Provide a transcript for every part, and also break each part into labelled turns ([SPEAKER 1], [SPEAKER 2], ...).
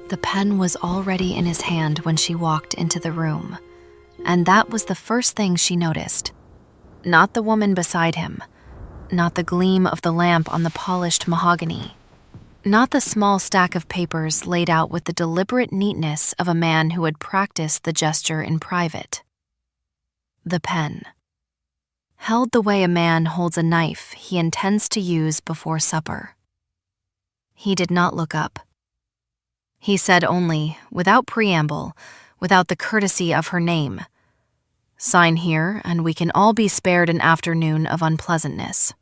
[SPEAKER 1] The pen was already in his hand when she walked into the room, and that was the first thing she noticed. Not the woman beside him, not the gleam of the lamp on the polished mahogany, not the small stack of papers laid out with the deliberate neatness of a man who had practiced the gesture in private. The pen. Held the way a man holds a knife he intends to use before supper. He did not look up. He said only, without preamble, without the courtesy of her name, "Sign here, and we can all be spared an afternoon of unpleasantness."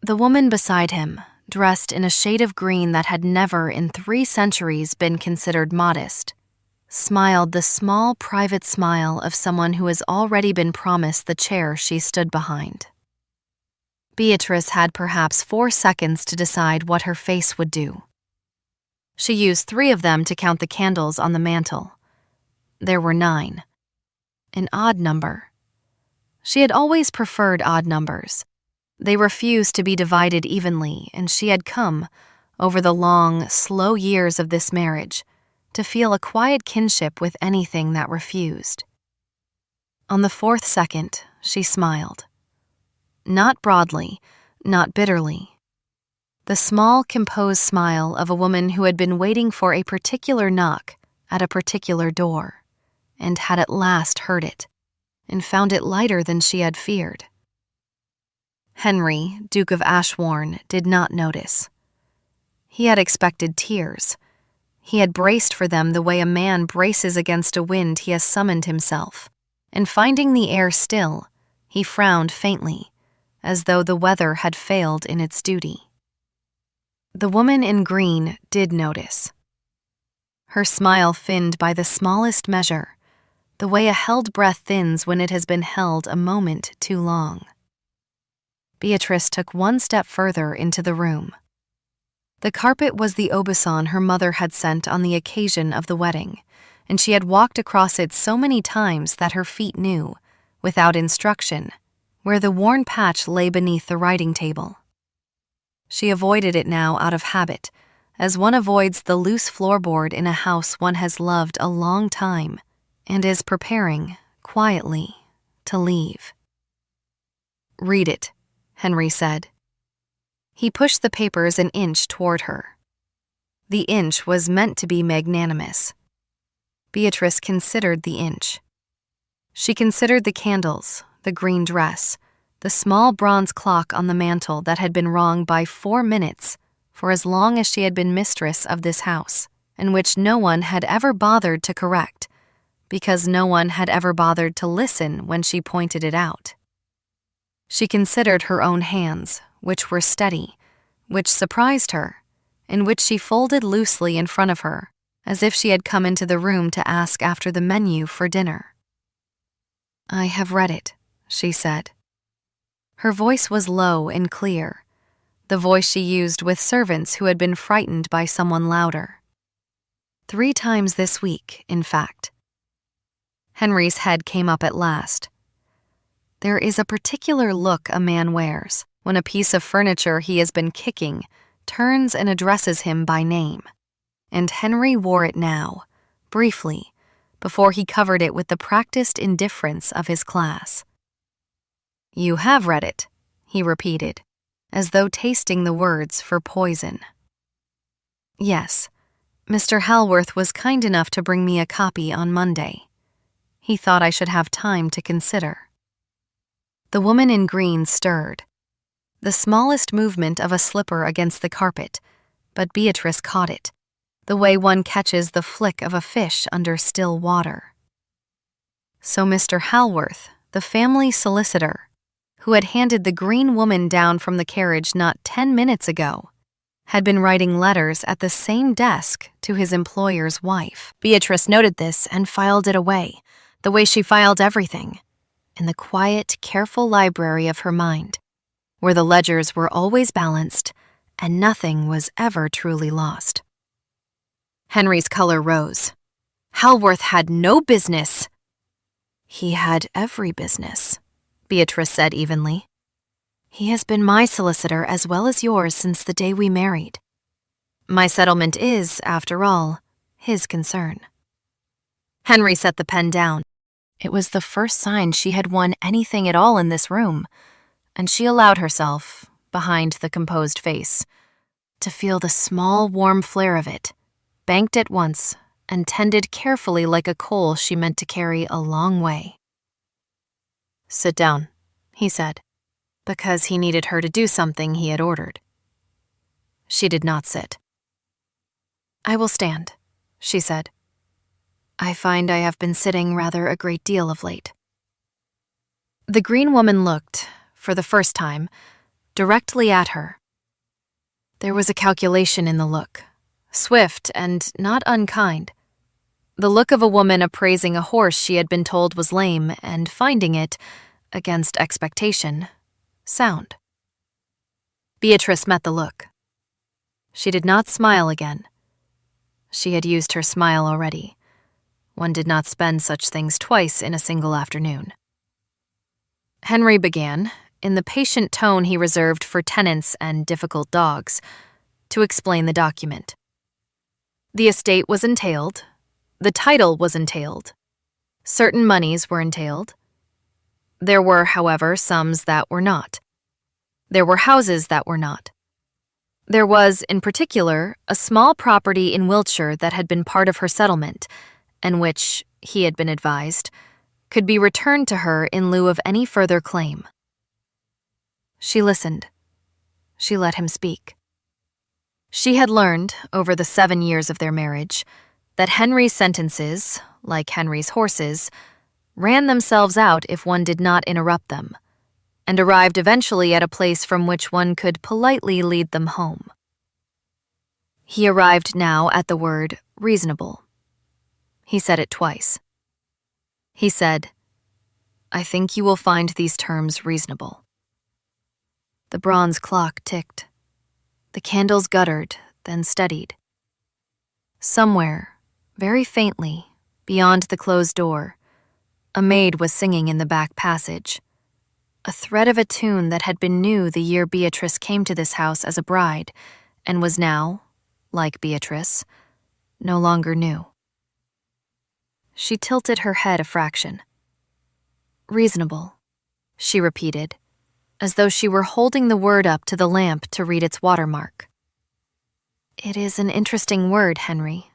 [SPEAKER 1] The woman beside him, dressed in a shade of green that had never in 3 centuries been considered modest, smiled the small private smile of someone who has already been promised the chair she stood behind. Beatrice had perhaps 4 seconds to decide what her face would do. She used 3 of them to count the candles on the mantel. There were 9. An odd number. She had always preferred odd numbers. They refused to be divided evenly, and she had come, over the long, slow years of this marriage, to feel a quiet kinship with anything that refused. On the 4th second, she smiled. Not broadly, not bitterly. The small, composed smile of a woman who had been waiting for a particular knock at a particular door, and had at last heard it, and found it lighter than she had feared. Henry, Duke of Ashbourne, did not notice. He had expected tears. He had braced for them the way a man braces against a wind he has summoned himself, and finding the air still, he frowned faintly, as though the weather had failed in its duty. The woman in green did notice. Her smile thinned by the smallest measure, the way a held breath thins when it has been held a moment too long. Beatrice took 1 step further into the room. The carpet was the aubusson her mother had sent on the occasion of the wedding, and she had walked across it so many times that her feet knew, without instruction, where the worn patch lay beneath the writing table. She avoided it now out of habit, as one avoids the loose floorboard in a house one has loved a long time and is preparing, quietly, to leave. "Read it," Henry said. He pushed the papers an inch toward her. The inch was meant to be magnanimous. Beatrice considered the inch. She considered the candles, the green dress, the small bronze clock on the mantel that had been wrong by 4 minutes for as long as she had been mistress of this house, and which no one had ever bothered to correct, because no one had ever bothered to listen when she pointed it out. She considered her own hands, which were steady, which surprised her, and which she folded loosely in front of her, as if she had come into the room to ask after the menu for dinner. "I have read it," she said. Her voice was low and clear, the voice she used with servants who had been frightened by someone louder. 3 times this week, in fact. Henry's head came up at last. There is a particular look a man wears when a piece of furniture he has been kicking turns and addresses him by name, and Henry wore it now, briefly, before he covered it with the practiced indifference of his class. "You have read it," he repeated, as though tasting the words for poison. "Yes, Mr. Halworth was kind enough to bring me a copy on Monday. He thought I should have time to consider." The woman in green stirred. The smallest movement of a slipper against the carpet, but Beatrice caught it, the way one catches the flick of a fish under still water. So Mr. Halworth, the family solicitor, who had handed the green woman down from the carriage not 10 minutes ago, had been writing letters at the same desk to his employer's wife. Beatrice noted this and filed it away, the way she filed everything, in the quiet, careful library of her mind, where the ledgers were always balanced and nothing was ever truly lost. Henry's color rose. Halworth had no business. "He had every business," Beatrice said evenly. "He has been my solicitor as well as yours since the day we married." My settlement is, after all, his concern. Henry set the pen down. It was the first sign she had won anything at all in this room, and she allowed herself, behind the composed face, to feel the small, warm flare of it, banked at once and tended carefully like a coal she meant to carry a long way. "Sit down," he said, because he needed her to do something he had ordered. She did not sit. "I will stand," she said. "I find I have been sitting rather a great deal of late." The green woman looked, for the first time, directly at her. There was a calculation in the look, swift and not unkind. The look of a woman appraising a horse she had been told was lame and finding it, against expectation, sound. Beatrice met the look. She did not smile again. She had used her smile already. One did not spend such things twice in a single afternoon. Henry began, in the patient tone he reserved for tenants and difficult dogs, to explain the document. The estate was entailed. The title was entailed. Certain monies were entailed. There were, however, sums that were not. There were houses that were not. There was, in particular, a small property in Wiltshire that had been part of her settlement, and which, he had been advised, could be returned to her in lieu of any further claim. She listened. She let him speak. She had learned, over the 7 years of their marriage, that Henry's sentences, like Henry's horses, ran themselves out if one did not interrupt them, and arrived eventually at a place from which one could politely lead them home. He arrived now at the word reasonable. He said it twice. He said, "I think you will find these terms reasonable." The bronze clock ticked. The candles guttered, then steadied. Somewhere, very faintly, beyond the closed door, a maid was singing in the back passage, a thread of a tune that had been new the year Beatrice came to this house as a bride, and was now, like Beatrice, no longer new. She tilted her head a fraction. "Reasonable," she repeated, as though she were holding the word up to the lamp to read its watermark. "It is an interesting word, Henry.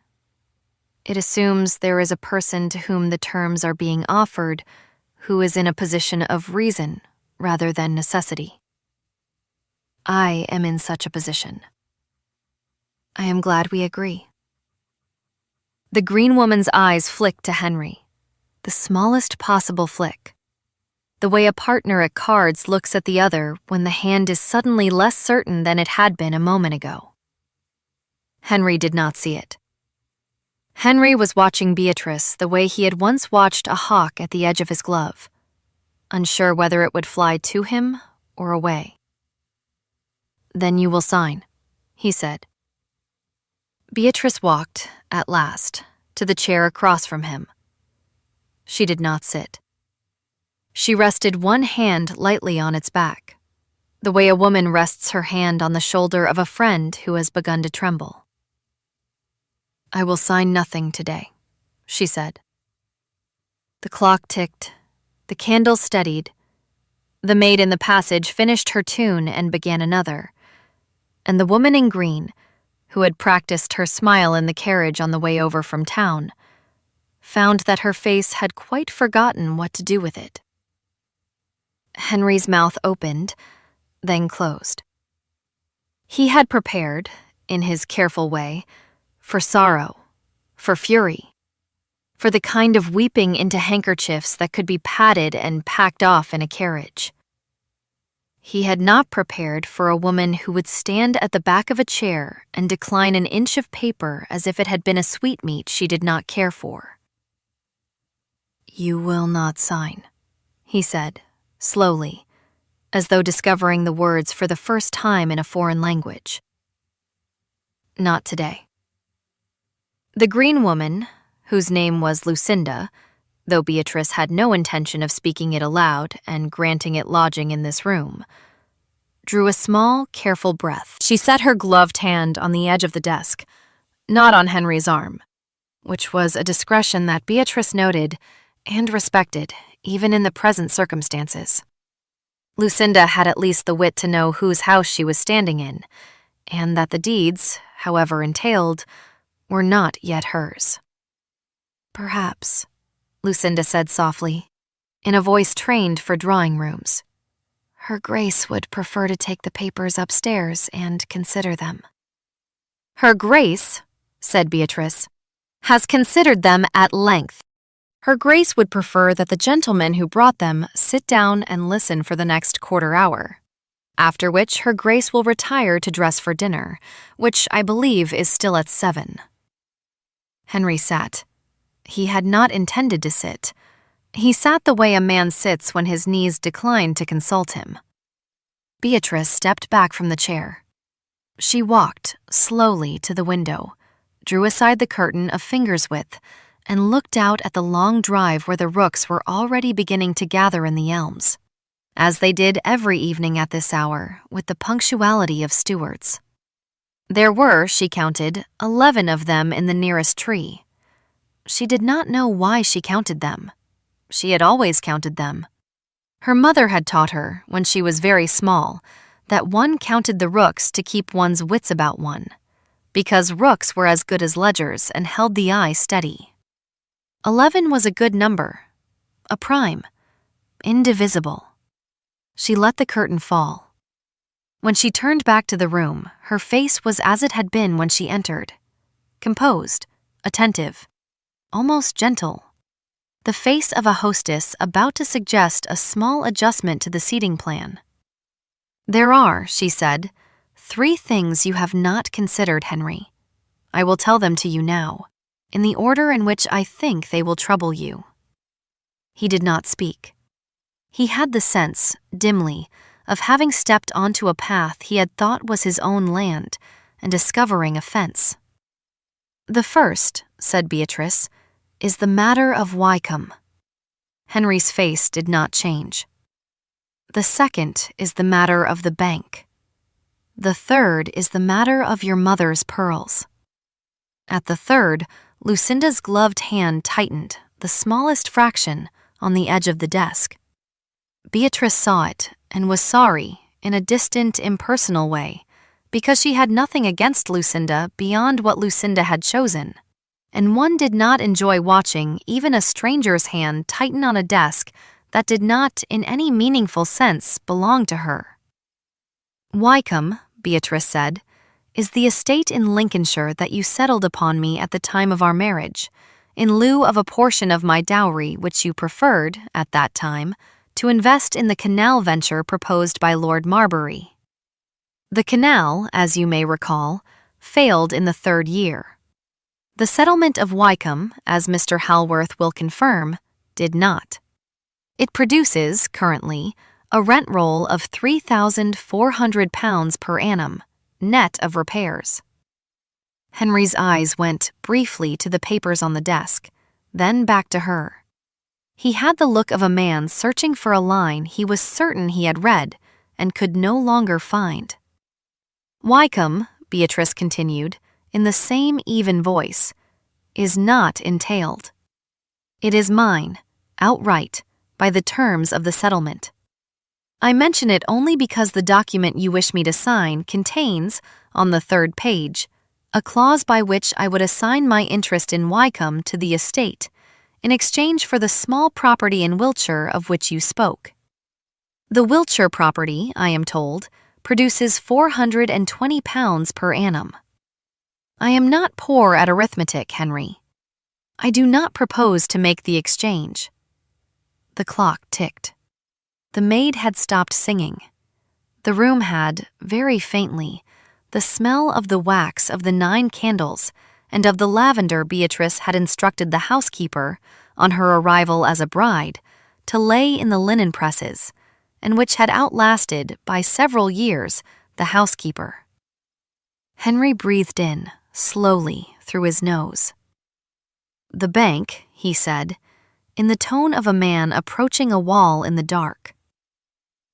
[SPEAKER 1] It assumes there is a person to whom the terms are being offered who is in a position of reason rather than necessity. I am in such a position. I am glad we agree." The green woman's eyes flicked to Henry, the smallest possible flick, the way a partner at cards looks at the other when the hand is suddenly less certain than it had been a moment ago. Henry did not see it. Henry was watching Beatrice the way he had once watched a hawk at the edge of his glove, unsure whether it would fly to him or away. "Then you will sign," he said. Beatrice walked, at last, to the chair across from him. She did not sit. She rested one hand lightly on its back, the way a woman rests her hand on the shoulder of a friend who has begun to tremble. "I will sign nothing today," she said. The clock ticked, the candles steadied, the maid in the passage finished her tune and began another, and the woman in green, who had practiced her smile in the carriage on the way over from town, found that her face had quite forgotten what to do with it. Henry's mouth opened, then closed. He had prepared, in his careful way, for sorrow, for fury, for the kind of weeping into handkerchiefs that could be patted and packed off in a carriage. He had not prepared for a woman who would stand at the back of a chair and decline an inch of paper as if it had been a sweetmeat she did not care for. "You will not sign," he said, slowly, as though discovering the words for the first time in a foreign language. "Not today." The green woman, whose name was Lucinda, though Beatrice had no intention of speaking it aloud and granting it lodging in this room, drew a small, careful breath. She set her gloved hand on the edge of the desk, not on Henry's arm, which was a discretion that Beatrice noted and respected, even in the present circumstances. Lucinda had at least the wit to know whose house she was standing in, and that the deeds, however entailed, were not yet hers. "Perhaps," Lucinda said softly, in a voice trained for drawing rooms, "Her Grace would prefer to take the papers upstairs and consider them." "Her Grace," said Beatrice, "has considered them at length. Her Grace would prefer that the gentleman who brought them sit down and listen for the next quarter hour, after which Her Grace will retire to dress for dinner, which I believe is still at 7. Henry sat. He had not intended to sit. He sat the way a man sits when his knees decline to consult him. Beatrice stepped back from the chair. She walked slowly to the window, drew aside the curtain a finger's width, and looked out at the long drive where the rooks were already beginning to gather in the elms, as they did every evening at this hour with the punctuality of stewards. There were, she counted, 11 of them in the nearest tree. She did not know why she counted them. She had always counted them. Her mother had taught her, when she was very small, that one counted the rooks to keep one's wits about one, because rooks were as good as ledgers and held the eye steady. 11 was a good number, a prime, indivisible. She let the curtain fall. When she turned back to the room, her face was as it had been when she entered, composed, attentive, almost gentle. The face of a hostess about to suggest a small adjustment to the seating plan. "There are," she said, "3 things you have not considered, Henry. I will tell them to you now, in the order in which I think they will trouble you." He did not speak. He had the sense, dimly, of having stepped onto a path he had thought was his own land and discovering a fence. "The first," said Beatrice, "is the matter of Wycombe." Henry's face did not change. "The second is the matter of the bank. The third is the matter of your mother's pearls." At the third, Lucinda's gloved hand tightened, the smallest fraction, on the edge of the desk. Beatrice saw it and was sorry, in a distant, impersonal way, because she had nothing against Lucinda beyond what Lucinda had chosen, and one did not enjoy watching even a stranger's hand tighten on a desk that did not, in any meaningful sense, belong to her. "Wycombe," Beatrice said, "is the estate in Lincolnshire that you settled upon me at the time of our marriage, in lieu of a portion of my dowry which you preferred, at that time, to invest in the canal venture proposed by Lord Marbury. The canal, as you may recall, failed in the 3rd year. The settlement of Wycombe, as Mr. Halworth will confirm, did not. It produces, currently, a rent roll of £3,400 per annum, net of repairs." Henry's eyes went briefly to the papers on the desk, then back to her. He had the look of a man searching for a line he was certain he had read and could no longer find. "Wycombe," Beatrice continued, in the same even voice, "is not entailed. It is mine, outright, by the terms of the settlement. I mention it only because the document you wish me to sign contains, on the 3rd page, a clause by which I would assign my interest in Wycombe to the estate, in exchange for the small property in Wiltshire of which you spoke. The Wiltshire property, I am told, produces £420 per annum. I am not poor at arithmetic, Henry. I do not propose to make the exchange." The clock ticked. The maid had stopped singing. The room had, very faintly, the smell of the wax of the 9 candles and of the lavender Beatrice had instructed the housekeeper, on her arrival as a bride, to lay in the linen presses, and which had outlasted, by several years, the housekeeper. Henry breathed in, slowly, through his nose. "The bank," he said, in the tone of a man approaching a wall in the dark.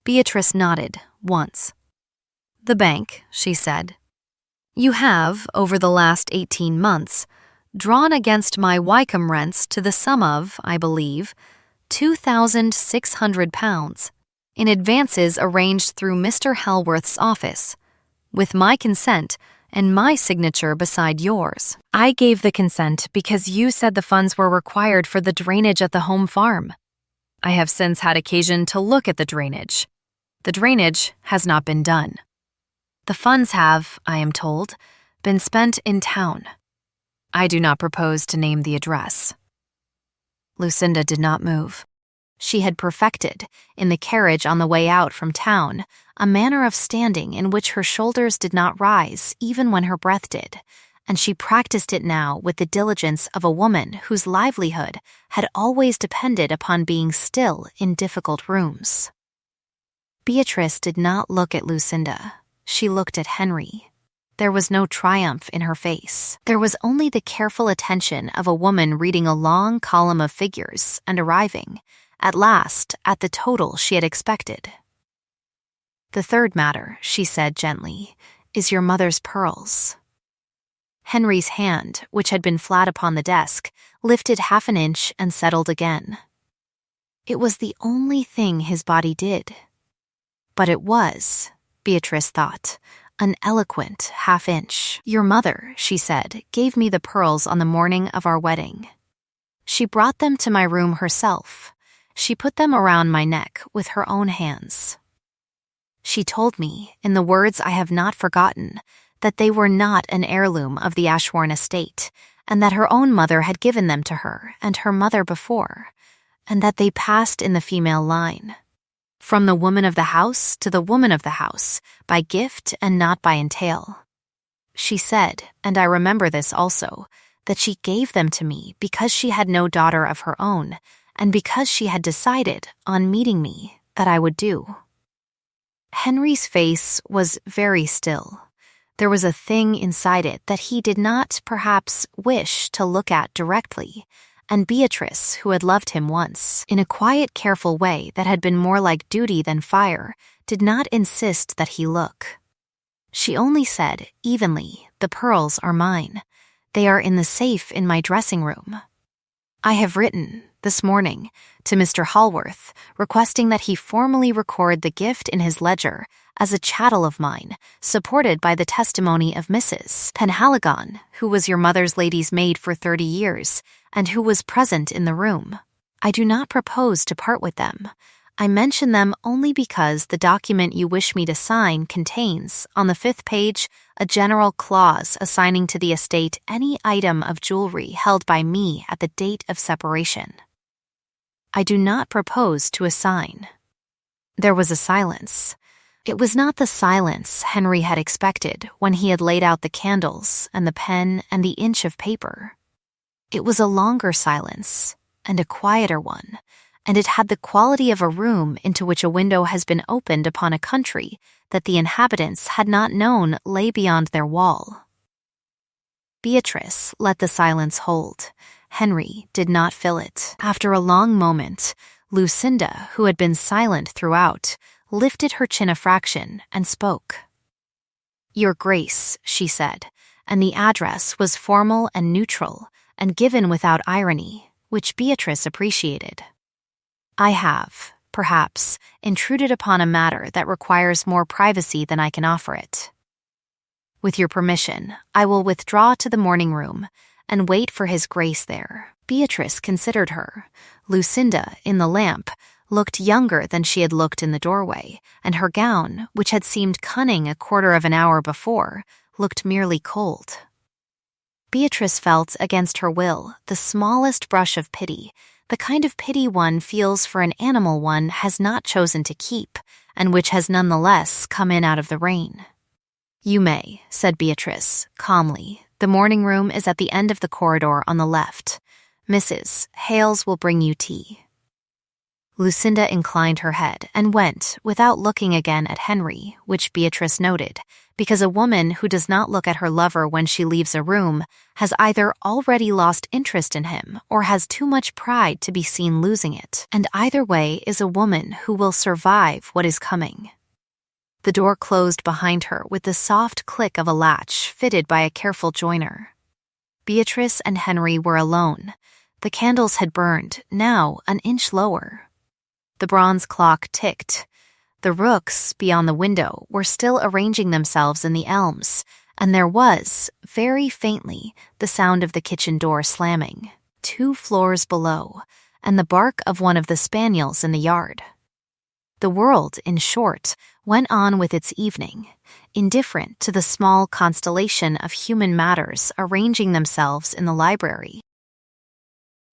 [SPEAKER 1] Beatrice nodded, once. "The bank," she said. "You have, over the last 18 months, drawn against my Wycombe rents to the sum of, I believe, £2,600 in advances arranged through Mr. Halworth's office, with my consent and my signature beside yours. I gave the consent because you said the funds were required for the drainage at the home farm. I have since had occasion to look at the drainage. The drainage has not been done. The funds have, I am told, been spent in town. I do not propose to name the address." Lucinda did not move. She had perfected, in the carriage on the way out from town, a manner of standing in which her shoulders did not rise even when her breath did, and she practiced it now with the diligence of a woman whose livelihood had always depended upon being still in difficult rooms. Beatrice did not look at Lucinda. She looked at Henry. There was no triumph in her face. There was only the careful attention of a woman reading a long column of figures and arriving, at last, at the total she had expected. "The third matter," she said gently, "is your mother's pearls." Henry's hand, which had been flat upon the desk, lifted half an inch and settled again. It was the only thing his body did. But it was, Beatrice thought, an eloquent half-inch. "Your mother," she said, "gave me the pearls on the morning of our wedding. She brought them to my room herself. She put them around my neck with her own hands. She told me, in the words I have not forgotten, that they were not an heirloom of the Ashbourne estate, and that her own mother had given them to her and her mother before, and that they passed in the female line, from the woman of the house to the woman of the house, by gift and not by entail. She said, and I remember this also, that she gave them to me because she had no daughter of her own, and because she had decided, on meeting me, that I would do." Henry's face was very still. There was a thing inside it that he did not, perhaps, wish to look at directly, and Beatrice, who had loved him once, in a quiet, careful way that had been more like duty than fire, did not insist that he look. She only said, evenly, "The pearls are mine. They are in the safe in my dressing room. I have written, this morning, to Mr. Halworth, requesting that he formally record the gift in his ledger as a chattel of mine, supported by the testimony of Mrs. Penhaligon, who was your mother's lady's maid for 30 years, and who was present in the room. I do not propose to part with them. I mention them only because the document you wish me to sign contains, on the 5th page, a general clause assigning to the estate any item of jewelry held by me at the date of separation. I do not propose to assign." There was a silence. It was not the silence Henry had expected when he had laid out the candles and the pen and the inch of paper. It was a longer silence, and a quieter one, and it had the quality of a room into which a window has been opened upon a country that the inhabitants had not known lay beyond their wall. Beatrice let the silence hold. Henry did not fill it. After a long moment, Lucinda, who had been silent throughout, lifted her chin a fraction and spoke. "Your Grace," she said, and the address was formal and neutral, and given without irony, which Beatrice appreciated. "I have, perhaps, intruded upon a matter that requires more privacy than I can offer it. With your permission, I will withdraw to the morning room and wait for his Grace there." Beatrice considered her. Lucinda, in the lamp, looked younger than she had looked in the doorway, and her gown, which had seemed cunning a quarter of an hour before, looked merely cold. Beatrice felt, against her will, the smallest brush of pity, the kind of pity one feels for an animal one has not chosen to keep, and which has nonetheless come in out of the rain. "You may," said Beatrice, calmly. "The morning room is at the end of the corridor on the left. Mrs. Hales will bring you tea." Lucinda inclined her head and went, without looking again at Henry, which Beatrice noted, because a woman who does not look at her lover when she leaves a room has either already lost interest in him or has too much pride to be seen losing it, and either way is a woman who will survive what is coming. The door closed behind her with the soft click of a latch fitted by a careful joiner. Beatrice and Henry were alone. The candles had burned, now an inch lower. The bronze clock ticked. The rooks, beyond the window, were still arranging themselves in the elms, and there was, very faintly, the sound of the kitchen door slamming, 2 floors below, and the bark of one of the spaniels in the yard. The world, in short, went on with its evening, indifferent to the small constellation of human matters arranging themselves in the library.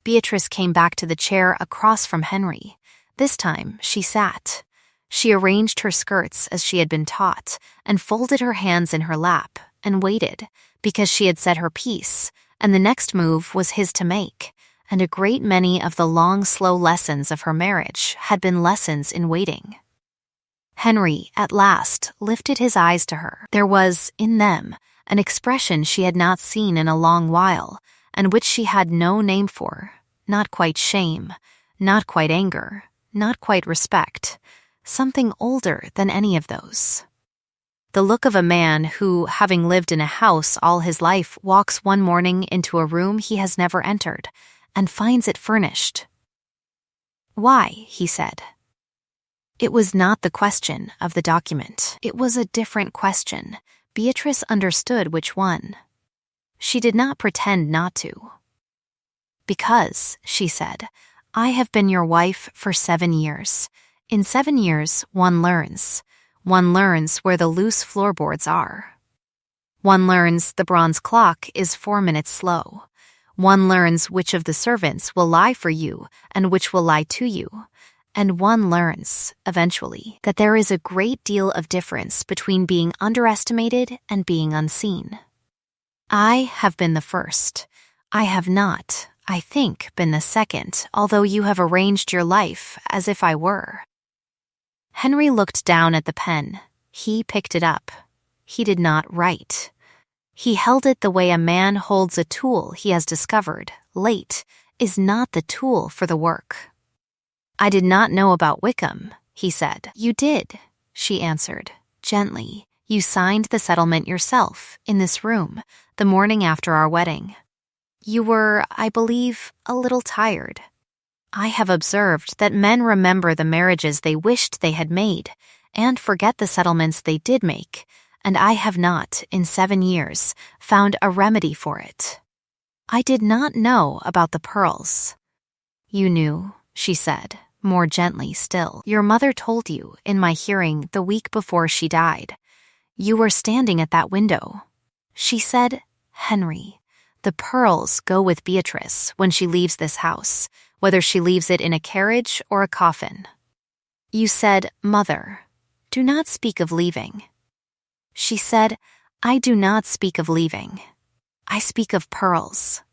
[SPEAKER 1] Beatrice came back to the chair across from Henry. This time, she sat. She arranged her skirts as she had been taught, and folded her hands in her lap, and waited, because she had said her piece, and the next move was his to make, and a great many of the long, slow lessons of her marriage had been lessons in waiting. Henry, at last, lifted his eyes to her. There was, in them, an expression she had not seen in a long while, and which she had no name for, not quite shame, not quite anger, not quite respect, something older than any of those. The look of a man who, having lived in a house all his life, walks one morning into a room he has never entered, and finds it furnished. "Why?" he said. It was not the question of the document. It was a different question. Beatrice understood which one. She did not pretend not to. "Because," she said, "I have been your wife for 7 years. In 7 years, one learns. One learns where the loose floorboards are. One learns the bronze clock is 4 minutes slow. One learns which of the servants will lie for you and which will lie to you. And one learns, eventually, that there is a great deal of difference between being underestimated and being unseen. I have been the first. I have not, I think, been the second, although you have arranged your life as if I were." Henry looked down at the pen. He picked it up. He did not write. He held it the way a man holds a tool he has discovered, late, is not the tool for the work. "I did not know about Wickham," he said. "You did," she answered, gently. "You signed the settlement yourself, in this room, the morning after our wedding. You were, I believe, a little tired. I have observed that men remember the marriages they wished they had made, and forget the settlements they did make, and I have not, in 7 years, found a remedy for it. I did not know about the pearls." "You knew," she said, more gently still. "Your mother told you, in my hearing, the week before she died. You were standing at that window. She said, 'Henry, the pearls go with Beatrice when she leaves this house, whether she leaves it in a carriage or a coffin.' You said, 'Mother, do not speak of leaving.' She said, 'I do not speak of leaving. I speak of pearls.'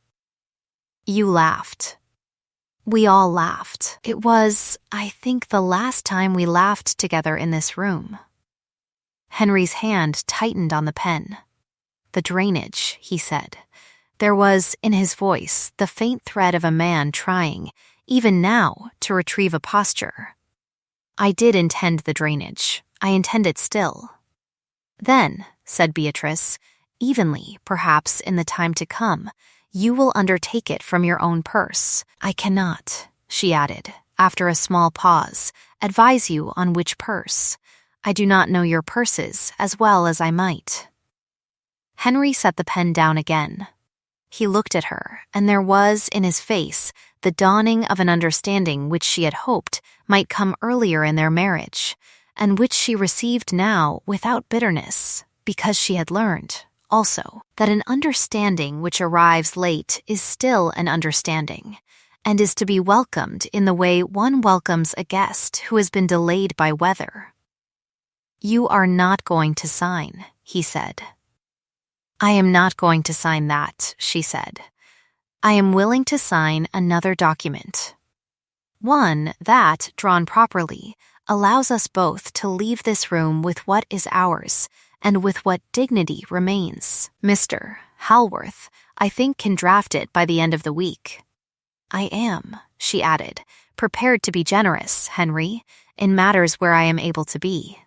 [SPEAKER 1] You laughed. We all laughed. It was, I think, the last time we laughed together in this room." Henry's hand tightened on the pen. "The drainage," he said. There was, in his voice, the faint thread of a man trying, even now, to retrieve a posture. "I did intend the drainage. I intend it still." "Then," said Beatrice, "evenly, perhaps, in the time to come, you will undertake it from your own purse. I cannot," she added, after a small pause, "advise you on which purse. I do not know your purses as well as I might." Henry set the pen down again. He looked at her, and there was, in his face, the dawning of an understanding which she had hoped might come earlier in their marriage, and which she received now without bitterness, because she had learned, also, that an understanding which arrives late is still an understanding, and is to be welcomed in the way one welcomes a guest who has been delayed by weather. "You are not going to sign," he said. "I am not going to sign that," she said. "I am willing to sign another document. One that, drawn properly, allows us both to leave this room with what is ours, and with what dignity remains. Mr. Halworth, I think, can draft it by the end of the week. I am," she added, "prepared to be generous, Henry, in matters where I am able to be."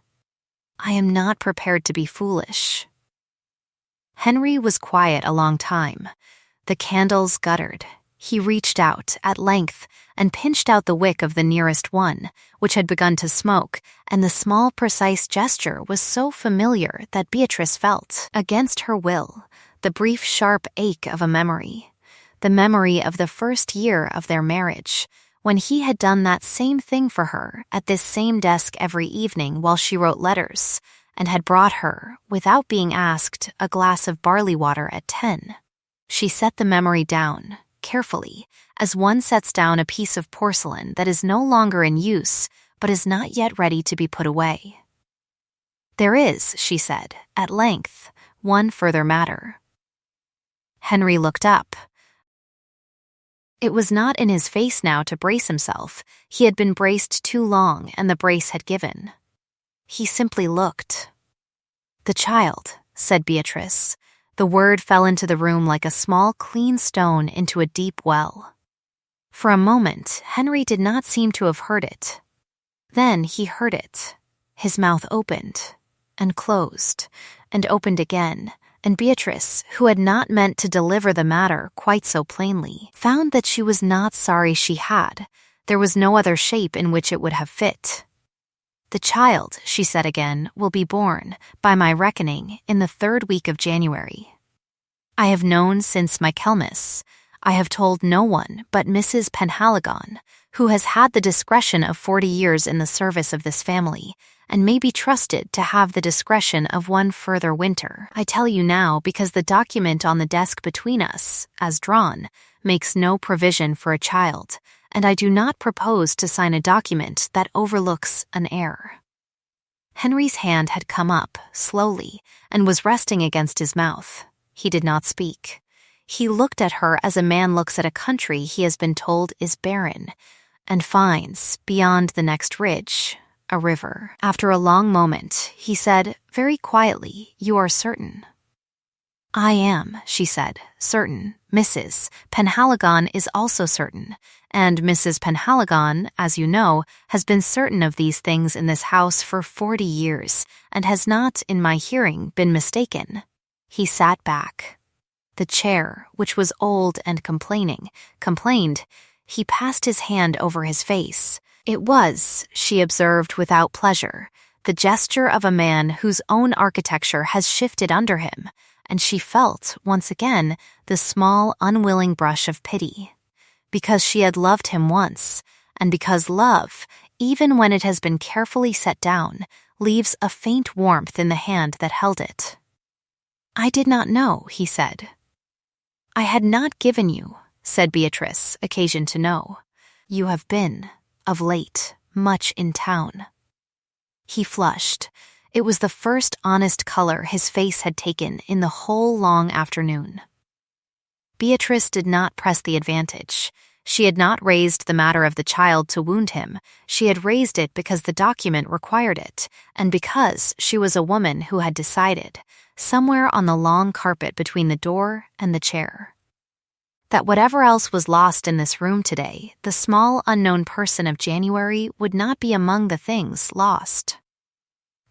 [SPEAKER 1] I am not prepared to be foolish." Henry was quiet a long time. The candles guttered. He reached out, at length, and pinched out the wick of the nearest one, which had begun to smoke, and the small, precise gesture was so familiar that Beatrice felt, against her will, the brief, sharp ache of a memory. The memory of the first year of their marriage, when he had done that same thing for her at this same desk every evening while she wrote letters, and had brought her, without being asked, a glass of barley water at 10. She set the memory down, carefully, as one sets down a piece of porcelain that is no longer in use, but is not yet ready to be put away. "There is," she said, at length, "one further matter." Henry looked up. It was not in his face now to brace himself. He had been braced too long, and the brace had given. He simply looked. "The child," said Beatrice. The word fell into the room like a small, clean stone into a deep well. For a moment, Henry did not seem to have heard it. Then he heard it. His mouth opened, and closed, and opened again, and Beatrice, who had not meant to deliver the matter quite so plainly, found that she was not sorry she had. There was no other shape in which it would have fit. "The child," she said again, "will be born, by my reckoning, in the 3rd week of January. I have known since Michaelmas. I have told no one but Mrs. Penhaligon, who has had the discretion of 40 years in the service of this family, and may be trusted to have the discretion of one further winter. I tell you now because the document on the desk between us, as drawn, makes no provision for a child, and I do not propose to sign a document that overlooks an heir." Henry's hand had come up, slowly, and was resting against his mouth. He did not speak. He looked at her as a man looks at a country he has been told is barren, and finds, beyond the next ridge, a river. After a long moment, he said, very quietly, "You are certain?" "I am," she said, "certain. Mrs. Penhaligon is also certain, and Mrs. Penhaligon, as you know, has been certain of these things in this house for 40 years, and has not, in my hearing, been mistaken." He sat back. The chair, which was old and complained. He passed his hand over his face. It was, she observed without pleasure, the gesture of a man whose own architecture has shifted under him, and she felt, once again, the small, unwilling brush of pity. Because she had loved him once, and because love, even when it has been carefully set down, leaves a faint warmth in the hand that held it. "I did not know," he said. "I had not given you," said Beatrice, occasion to know. "You have been, of late, much in town." He flushed. It was the first honest color his face had taken in the whole long afternoon. Beatrice did not press the advantage. She had not raised the matter of the child to wound him. She had raised it because the document required it, and because she was a woman who had decided, somewhere on the long carpet between the door and the chair, that whatever else was lost in this room today, the small unknown person of January would not be among the things lost.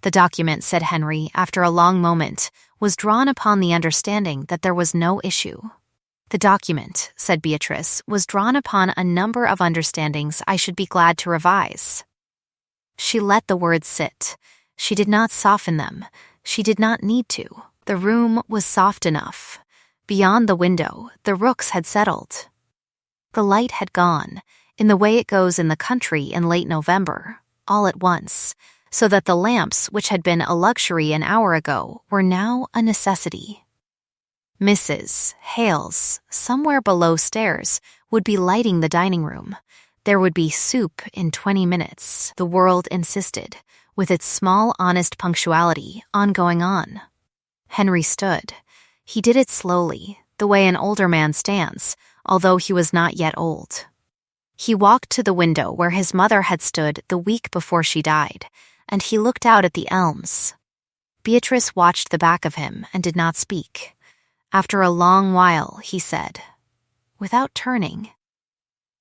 [SPEAKER 1] "The document," said Henry, after a long moment, "was drawn upon the understanding that there was no issue." "The document," said Beatrice, "was drawn upon a number of understandings I should be glad to revise." She let the words sit. She did not soften them. She did not need to. The room was soft enough. Beyond the window, the rooks had settled. The light had gone, in the way it goes in the country in late November, all at once, so that the lamps which had been a luxury an hour ago were now a necessity. Mrs. Hales, somewhere below stairs, would be lighting the dining room. There would be soup in 20 minutes, the world insisted, with its small honest punctuality ongoing on. Henry stood. He did it slowly, the way an older man stands, although he was not yet old. He walked to the window where his mother had stood the week before she died, and he looked out at the elms. Beatrice watched the back of him and did not speak. After a long while, he said, without turning,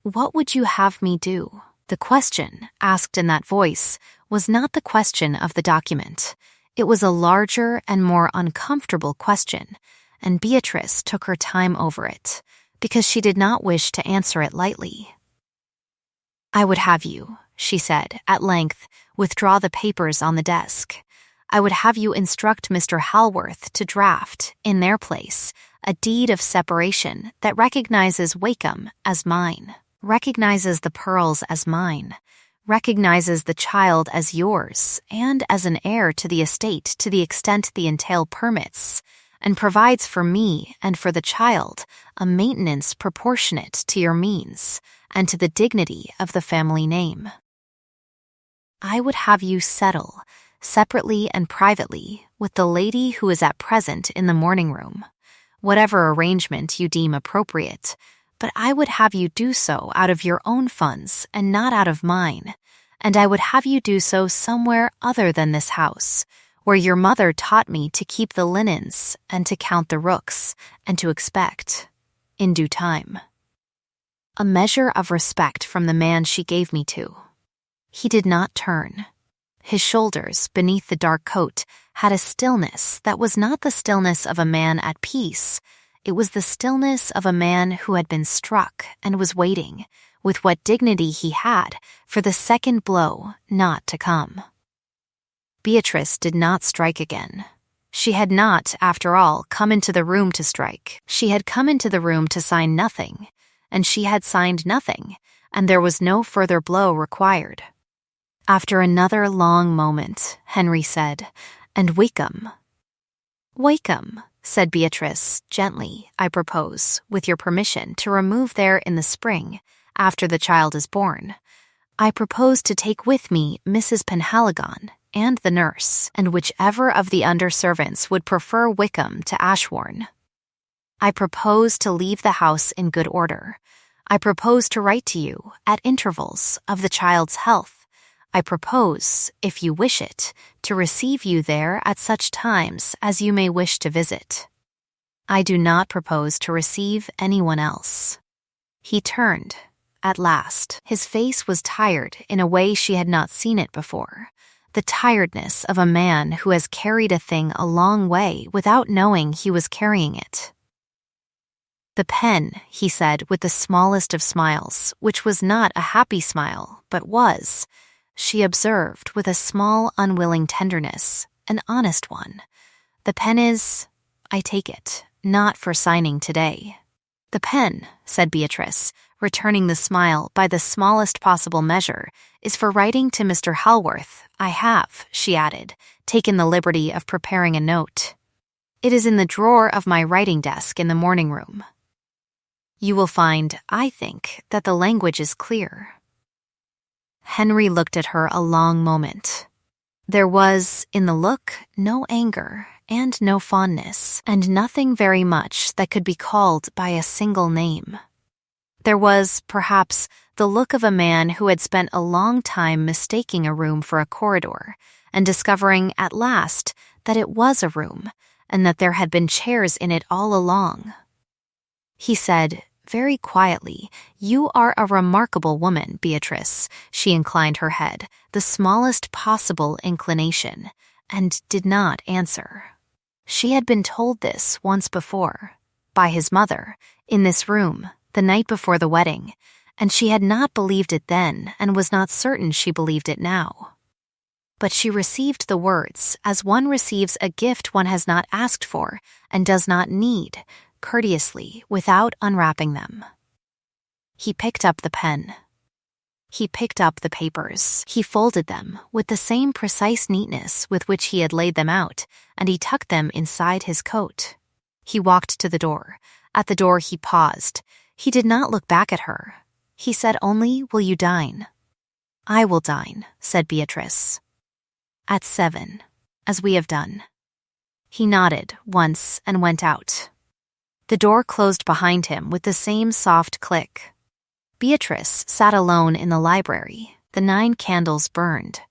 [SPEAKER 1] "What would you have me do?" The question, asked in that voice, was not the question of the document. It was a larger and more uncomfortable question, and Beatrice took her time over it, because she did not wish to answer it lightly. "I would have you," she said, at length, "withdraw the papers on the desk. I would have you instruct Mr. Halworth to draft, in their place, a deed of separation that recognizes Wakeham as mine, recognizes the pearls as mine, recognizes the child as yours and as an heir to the estate to the extent the entail permits, and provides for me and for the child a maintenance proportionate to your means and to the dignity of the family name. I would have you settle, separately and privately, with the lady who is at present in the morning room, whatever arrangement you deem appropriate, but I would have you do so out of your own funds and not out of mine, and I would have you do so somewhere other than this house, where your mother taught me to keep the linens and to count the rooks and to expect, in due time, a measure of respect from the man she gave me to. He did not turn. His shoulders, beneath the dark coat, had a stillness that was not the stillness of a man at peace. It was the stillness of a man who had been struck and was waiting, with what dignity he had, for the second blow not to come. Beatrice did not strike again. She had not, after all, come into the room to strike. She had come into the room to sign nothing, and she had signed nothing, and there was no further blow required. After another long moment, Henry said, "And Wakeham?" "Wakeham," said Beatrice, gently, "I propose, with your permission, to remove there in the spring, after the child is born. I propose to take with me Mrs. Penhaligon and the nurse, and whichever of the under-servants would prefer Wickham to Ashbourne. I propose to leave the house in good order. I propose to write to you, at intervals, of the child's health. I propose, if you wish it, to receive you there at such times as you may wish to visit. I do not propose to receive anyone else." He turned, at last. His face was tired in a way she had not seen it before, the tiredness of a man who has carried a thing a long way without knowing he was carrying it. "The pen," he said with the smallest of smiles, which was not a happy smile, but was, she observed with a small, unwilling tenderness, an honest one. "The pen is, I take it, not for signing today." "The pen," said Beatrice, returning the smile by the smallest possible measure, "is for writing to Mr. Halworth. I have," she added, "taken the liberty of preparing a note. It is in the drawer of my writing desk in the morning room. You will find, I think, that the language is clear." Henry looked at her a long moment. There was, in the look, no anger and no fondness, and nothing very much that could be called by a single name. There was, perhaps, the look of a man who had spent a long time mistaking a room for a corridor, and discovering at last that it was a room, and that there had been chairs in it all along. He said, very quietly, "You are a remarkable woman, Beatrice." She inclined her head, the smallest possible inclination, and did not answer. She had been told this once before, by his mother, in this room, the night before the wedding, and she had not believed it then and was not certain she believed it now. But she received the words as one receives a gift one has not asked for and does not need, courteously, without unwrapping them. He picked up the pen. He picked up the papers. He folded them with the same precise neatness with which he had laid them out, and he tucked them inside his coat. He walked to the door. At the door he paused. He did not look back at her. He said only, "Will you dine?" "I will dine," said Beatrice. "At 7, as we have done." He nodded once and went out. The door closed behind him with the same soft click. Beatrice sat alone in the library. The 9 candles burned.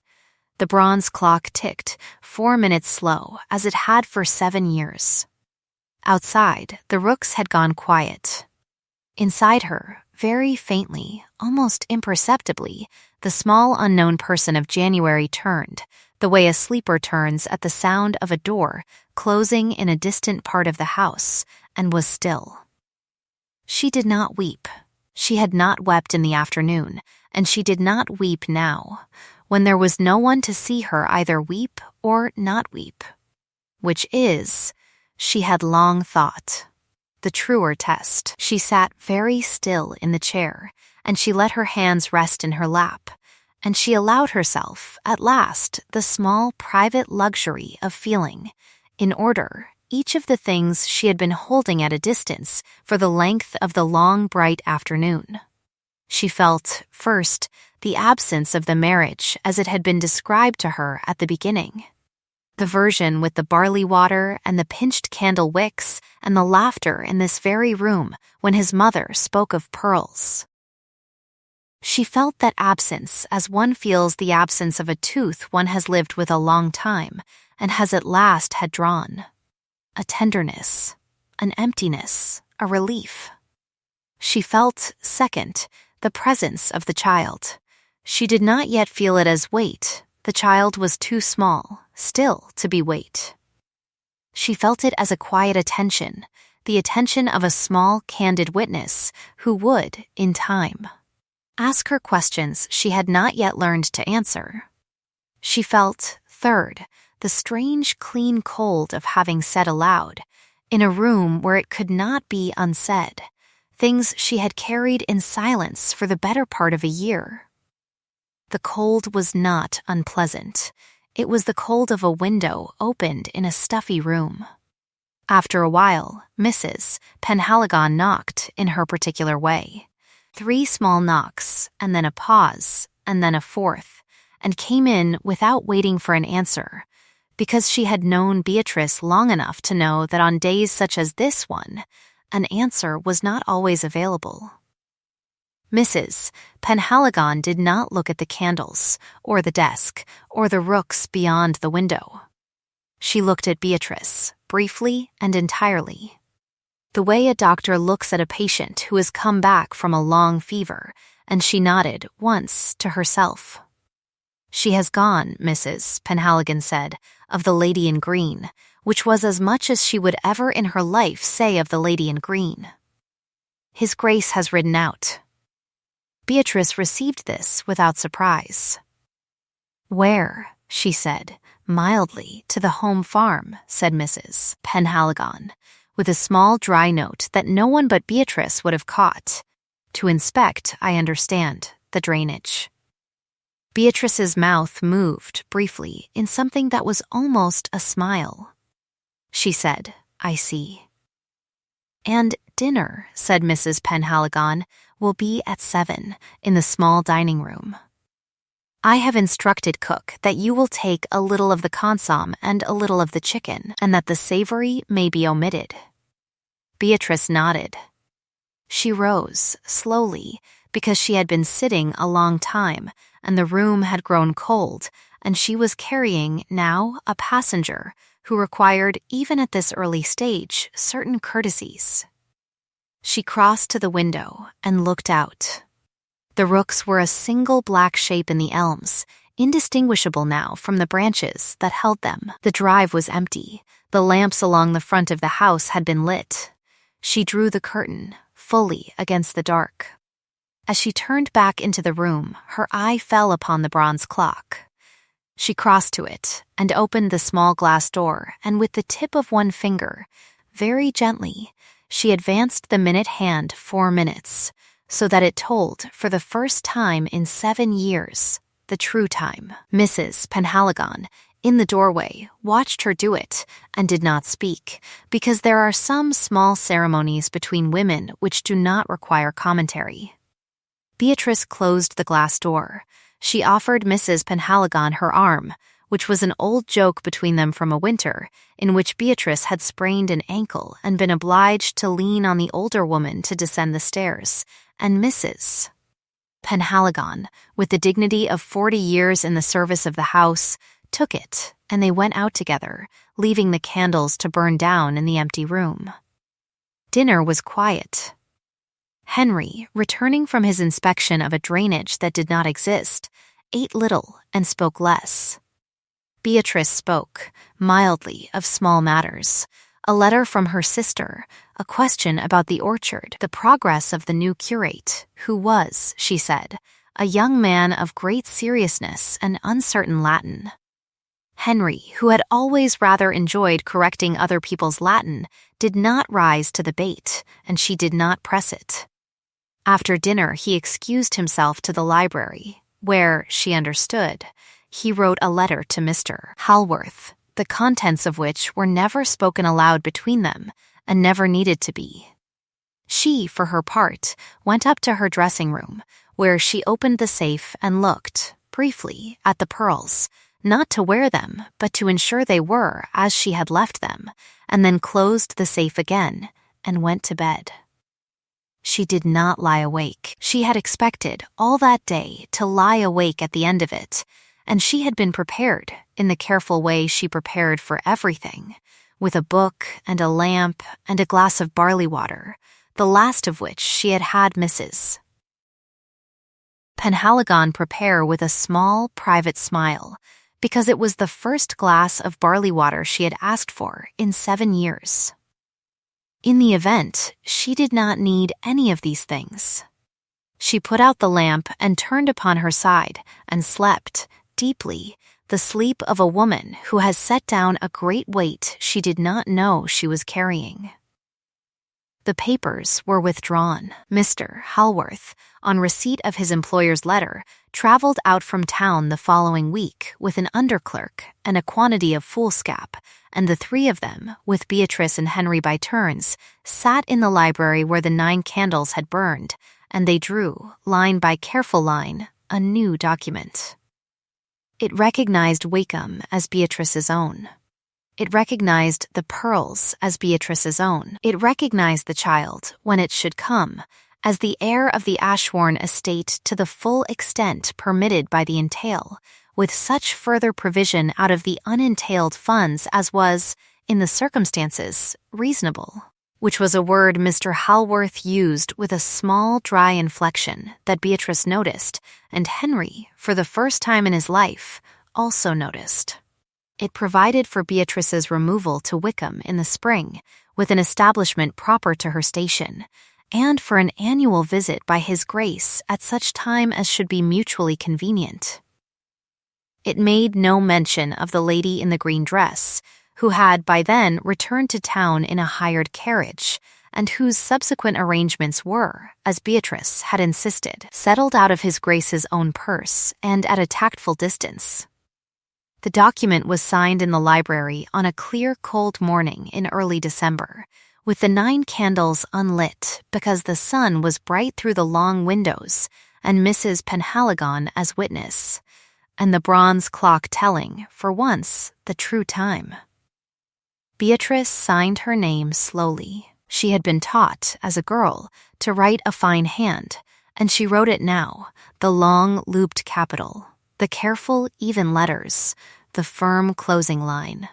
[SPEAKER 1] The bronze clock ticked, 4 minutes slow, as it had for 7 years. Outside, the rooks had gone quiet. Inside her, very faintly, almost imperceptibly, the small unknown person of January turned, the way a sleeper turns at the sound of a door closing in a distant part of the house, and was still. She did not weep. She had not wept in the afternoon, and she did not weep now, when there was no one to see her either weep or not weep. Which is, she had long thought, the truer test. She sat very still in the chair, and she let her hands rest in her lap, and she allowed herself, at last, the small private luxury of feeling, in order, each of the things she had been holding at a distance for the length of the long, bright afternoon. She felt, first, the absence of the marriage as it had been described to her at the beginning. The version with the barley water and the pinched candle wicks and the laughter in this very room when his mother spoke of pearls. She felt that absence as one feels the absence of a tooth one has lived with a long time and has at last had drawn. A tenderness, an emptiness, a relief. She felt, second, the presence of the child. She did not yet feel it as weight. The child was too small, still, to be weight. She felt it as a quiet attention, the attention of a small, candid witness who would, in time, ask her questions she had not yet learned to answer. She felt, third, the strange, clean cold of having said aloud, in a room where it could not be unsaid, things she had carried in silence for the better part of a year. The cold was not unpleasant. It was the cold of a window opened in a stuffy room. After a while, Mrs. Penhaligon knocked in her particular way. 3 small knocks, and then a pause, and then a fourth, and came in without waiting for an answer, because she had known Beatrice long enough to know that on days such as this one, an answer was not always available. Mrs. Penhaligon did not look at the candles, or the desk, or the rooks beyond the window. She looked at Beatrice, briefly and entirely. The way a doctor looks at a patient who has come back from a long fever, and she nodded once to herself. "She has gone," Mrs. Penhaligon said, of the lady in green, which was as much as she would ever in her life say of the lady in green. "His Grace has ridden out." Beatrice received this without surprise. "Where?" she said, mildly. "To the home farm," said Mrs. Penhaligon, with a small dry note that no one but Beatrice would have caught. "To inspect, I understand, the drainage." Beatrice's mouth moved briefly in something that was almost a smile. She said, "I see." "And dinner," said Mrs. Penhaligon, "will be at 7 in the small dining room. I have instructed cook that you will take a little of the consomme and a little of the chicken, and that the savory may be omitted." Beatrice nodded. She rose, slowly, because she had been sitting a long time, and the room had grown cold, and she was carrying, now, a passenger who required, even at this early stage, certain courtesies. She crossed to the window and looked out. The rooks were a single black shape in the elms, indistinguishable now from the branches that held them. The drive was empty. The lamps along the front of the house had been lit. She drew the curtain, fully against the dark. As she turned back into the room, her eye fell upon the bronze clock. She crossed to it and opened the small glass door, and with the tip of one finger, very gently, she advanced the minute hand 4 minutes, so that it told, for the first time in 7 years, the true time. Mrs. Penhaligon, in the doorway, watched her do it and did not speak, because there are some small ceremonies between women which do not require commentary. Beatrice closed the glass door. She offered Mrs. Penhaligon her arm, which was an old joke between them from a winter, in which Beatrice had sprained an ankle and been obliged to lean on the older woman to descend the stairs, and Mrs. Penhaligon, with the dignity of 40 years in the service of the house, took it, and they went out together, leaving the candles to burn down in the empty room. Dinner was quiet. Henry, returning from his inspection of a drainage that did not exist, ate little and spoke less. Beatrice spoke, mildly, of small matters. A letter from her sister, a question about the orchard, the progress of the new curate, who was, she said, a young man of great seriousness and uncertain Latin. Henry, who had always rather enjoyed correcting other people's Latin, did not rise to the bait, and she did not press it. After dinner, he excused himself to the library, where, she understood, he wrote a letter to Mr. Halworth, the contents of which were never spoken aloud between them, and never needed to be. She, for her part, went up to her dressing room, where she opened the safe and looked, briefly, at the pearls, not to wear them, but to ensure they were as she had left them, and then closed the safe again, and went to bed. She did not lie awake. She had expected, all that day, to lie awake at the end of it, and she had been prepared, in the careful way she prepared for everything, with a book and a lamp and a glass of barley water, the last of which she had had Mrs. Penhaligon prepare with a small, private smile, because it was the first glass of barley water she had asked for in 7 years. In the event, she did not need any of these things. She put out the lamp and turned upon her side and slept, deeply, the sleep of a woman who has set down a great weight she did not know she was carrying. The papers were withdrawn. Mr. Halworth, on receipt of his employer's letter, traveled out from town the following week with an underclerk and a quantity of foolscap, and the three of them, with Beatrice and Henry by turns, sat in the library where the 9 candles had burned, and they drew, line by careful line, a new document. It recognized Wickham as Beatrice's own. It recognized the pearls as Beatrice's own. It recognized the child, when it should come, as the heir of the Ashbourne estate to the full extent permitted by the entail, with such further provision out of the unentailed funds as was, in the circumstances, reasonable, which was a word Mr. Halworth used with a small, dry inflection that Beatrice noticed, and Henry, for the first time in his life, also noticed. It provided for Beatrice's removal to Wickham in the spring, with an establishment proper to her station, and for an annual visit by his grace at such time as should be mutually convenient. It made no mention of the lady in the green dress, who had by then returned to town in a hired carriage, and whose subsequent arrangements were, as Beatrice had insisted, settled out of his grace's own purse and at a tactful distance. The document was signed in the library on a clear, cold morning in early December, with the 9 candles unlit because the sun was bright through the long windows and Mrs. Penhaligon as witness, and the bronze clock telling, for once, the true time. Beatrice signed her name slowly. She had been taught, as a girl, to write a fine hand, and she wrote it now, the long, looped capital, the careful, even letters, the firm closing line.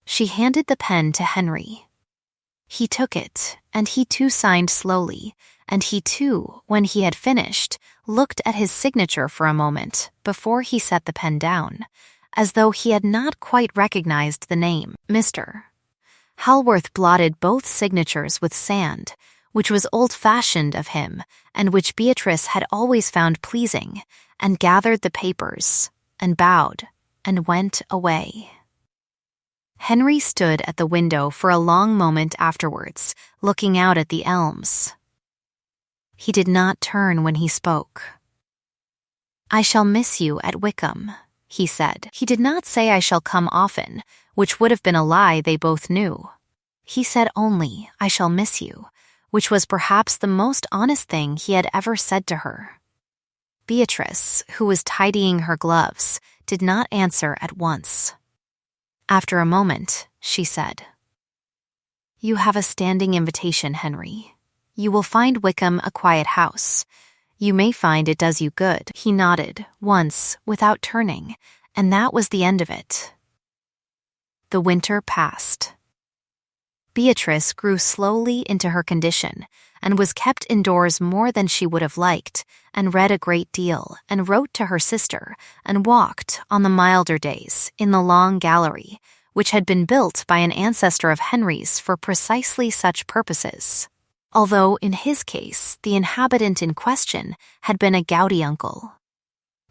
[SPEAKER 1] She handed the pen to Henry. He took it, and he too signed slowly, and he too, when he had finished, looked at his signature for a moment before he set the pen down, as though he had not quite recognized the name. Mr. Halworth blotted both signatures with sand, which was old-fashioned of him, and which Beatrice had always found pleasing, and gathered the papers, and bowed, and went away. Henry stood at the window for a long moment afterwards, looking out at the elms. He did not turn when he spoke. "I shall miss you at Wickham," he said. He did not say I shall come often, which would have been a lie they both knew. He said only, I shall miss you, which was perhaps the most honest thing he had ever said to her. Beatrice, who was tidying her gloves, did not answer at once. After a moment, she said, "You have a standing invitation, Henry. You will find Wickham a quiet house. You may find it does you good." He nodded, once, without turning, and that was the end of it. The winter passed. Beatrice grew slowly into her condition, and was kept indoors more than she would have liked, and read a great deal, and wrote to her sister, and walked, on the milder days, in the long gallery, which had been built by an ancestor of Henry's for precisely such purposes, although in his case the inhabitant in question had been a gouty uncle.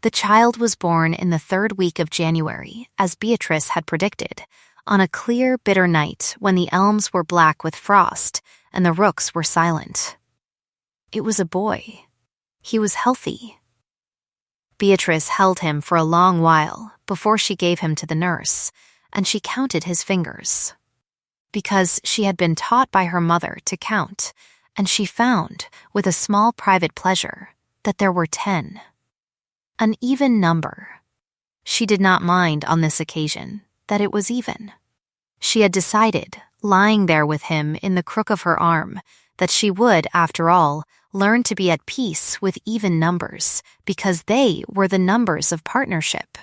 [SPEAKER 1] The child was born in the 3rd week of January, as Beatrice had predicted, on a clear, bitter night when the elms were black with frost and the rooks were silent. It was a boy. He was healthy. Beatrice held him for a long while before she gave him to the nurse, and she counted his fingers. Because she had been taught by her mother to count, and she found, with a small private pleasure, that there were 10. An even number. She did not mind on this occasion that it was even. She had decided, lying there with him in the crook of her arm, that she would, after all, learn to be at peace with even numbers, because they were the numbers of partnership.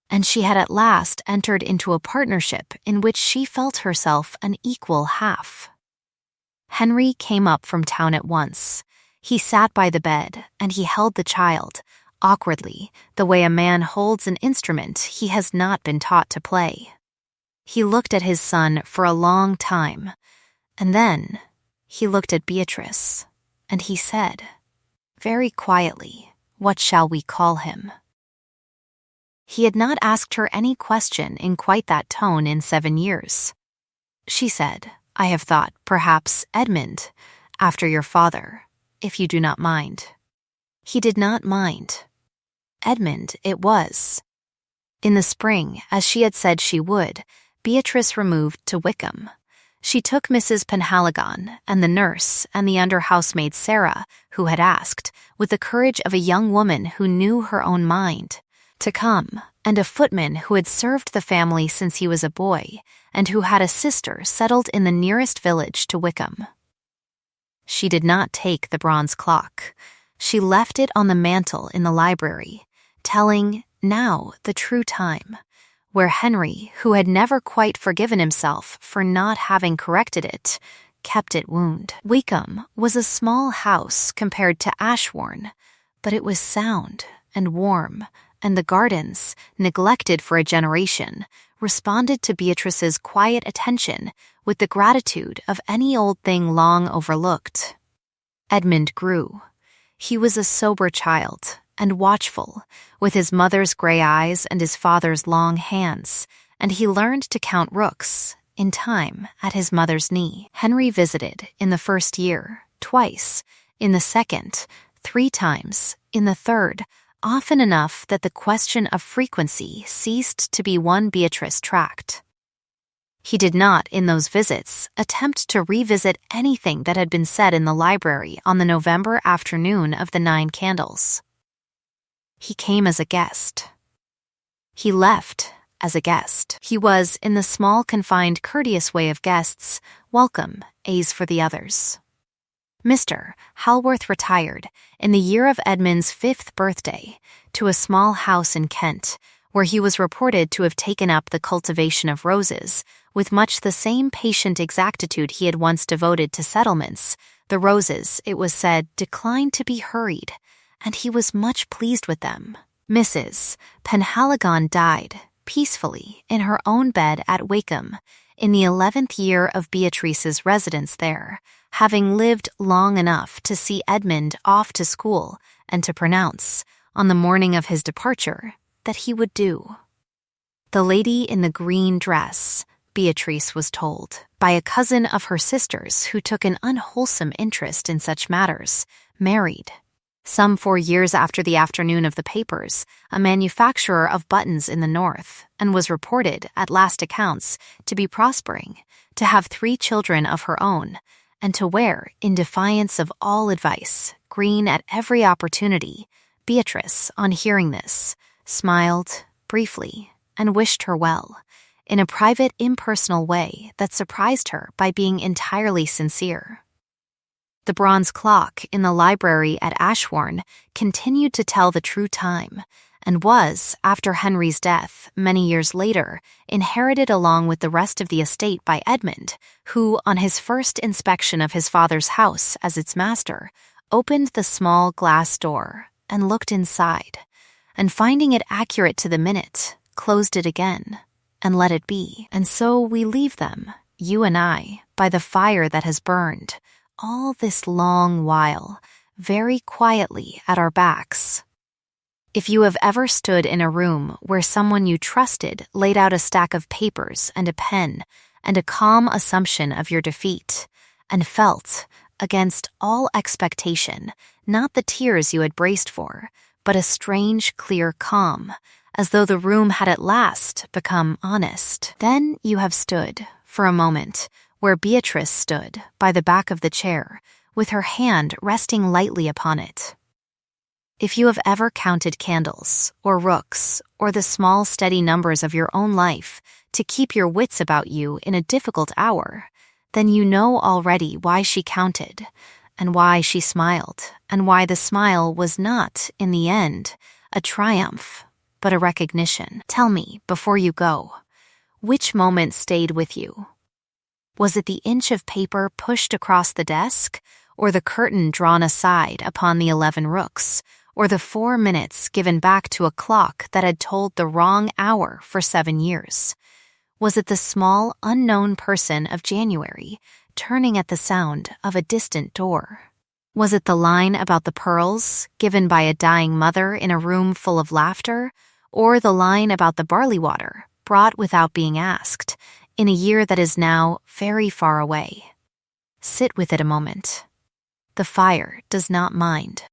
[SPEAKER 1] And she had at last entered into a partnership in which she felt herself an equal half. Henry came up from town at once. He sat by the bed, and he held the child, awkwardly, the way a man holds an instrument he has not been taught to play. He looked at his son for a long time, and then he looked at Beatrice, and he said, very quietly, "What shall we call him?" He had not asked her any question in quite that tone in 7 years. She said, "I have thought, perhaps, Edmund, after your father, if you do not mind." He did not mind. Edmund it was. In the spring, as she had said she would, Beatrice removed to Wickham. She took Mrs. Penhaligon and the nurse and the under-housemaid Sarah, who had asked, with the courage of a young woman who knew her own mind, to come, and a footman who had served the family since he was a boy, and who had a sister settled in the nearest village to Wickham. She did not take the bronze clock. She left it on the mantel in the library, telling, now, the true time, where Henry, who had never quite forgiven himself for not having corrected it, kept it wound. Wickham was a small house compared to Ashbourne, but it was sound and warm, and the gardens, neglected for a generation, responded to Beatrice's quiet attention with the gratitude of any old thing long overlooked. Edmund grew. He was a sober child, and watchful, with his mother's gray eyes and his father's long hands, and he learned to count rooks, in time, at his mother's knee. Henry visited, in the 1st year, twice, in the 2nd, 3 times, in the 3rd, often enough that the question of frequency ceased to be one Beatrice tracked. He did not, in those visits, attempt to revisit anything that had been said in the library on the November afternoon of the 9 candles. He came as a guest. He left as a guest. He was, in the small, confined, courteous way of guests, welcome, as for the others. Mr. Halworth retired, in the year of Edmund's 5th birthday, to a small house in Kent, where he was reported to have taken up the cultivation of roses, with much the same patient exactitude he had once devoted to settlements. The roses, it was said, declined to be hurried, and he was much pleased with them. Mrs. Penhaligon died, peacefully, in her own bed at Wickham, in the 11th year of Beatrice's residence there, having lived long enough to see Edmund off to school and to pronounce, on the morning of his departure, that he would do. The lady in the green dress, Beatrice was told, by a cousin of her sister's who took an unwholesome interest in such matters, married. Some 4 years after the afternoon of the papers, a manufacturer of buttons in the north, and was reported, at last accounts, to be prospering, to have 3 children of her own, and to wear, in defiance of all advice, green at every opportunity. Beatrice, on hearing this, smiled, briefly, and wished her well, in a private, impersonal way that surprised her by being entirely sincere. The bronze clock in the library at Ashbourne continued to tell the true time, and was, after Henry's death, many years later, inherited along with the rest of the estate by Edmund, who, on his first inspection of his father's house as its master, opened the small glass door and looked inside, and finding it accurate to the minute, closed it again and let it be. And so we leave them, you and I, by the fire that has burned, all this long while, very quietly at our backs. If you have ever stood in a room where someone you trusted laid out a stack of papers and a pen and a calm assumption of your defeat, and felt, against all expectation, not the tears you had braced for, but a strange, clear calm, as though the room had at last become honest, then you have stood, for a moment, where Beatrice stood, by the back of the chair, with her hand resting lightly upon it. If you have ever counted candles, or rooks, or the small steady numbers of your own life to keep your wits about you in a difficult hour, then you know already why she counted, and why she smiled, and why the smile was not, in the end, a triumph, but a recognition. Tell me, before you go, which moment stayed with you? Was it the inch of paper pushed across the desk, or the curtain drawn aside upon the 11 rooks, or the 4 minutes given back to a clock that had told the wrong hour for 7 years? Was it the small, unknown person of January, turning at the sound of a distant door? Was it the line about the pearls, given by a dying mother in a room full of laughter, or the line about the barley water, brought without being asked, in a year that is now very far away? Sit with it a moment. The fire does not mind.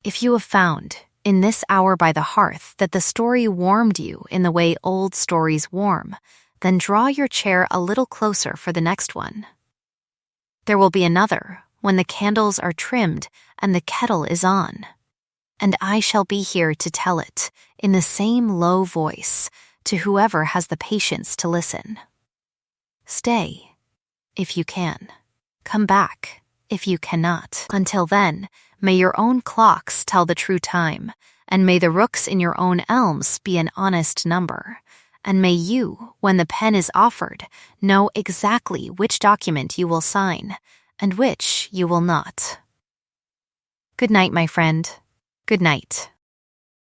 [SPEAKER 1] If you have found, in this hour by the hearth, that the story warmed you in the way old stories warm, then draw your chair a little closer for the next one. There will be another when the candles are trimmed and the kettle is on, and I shall be here to tell it in the same low voice to whoever has the patience to listen. Stay, if you can. Come back, if you cannot. Until then, may your own clocks tell the true time, and may the rooks in your own elms be an honest number, and may you, when the pen is offered, know exactly which document you will sign, and which you will not. Good night, my friend. Good night.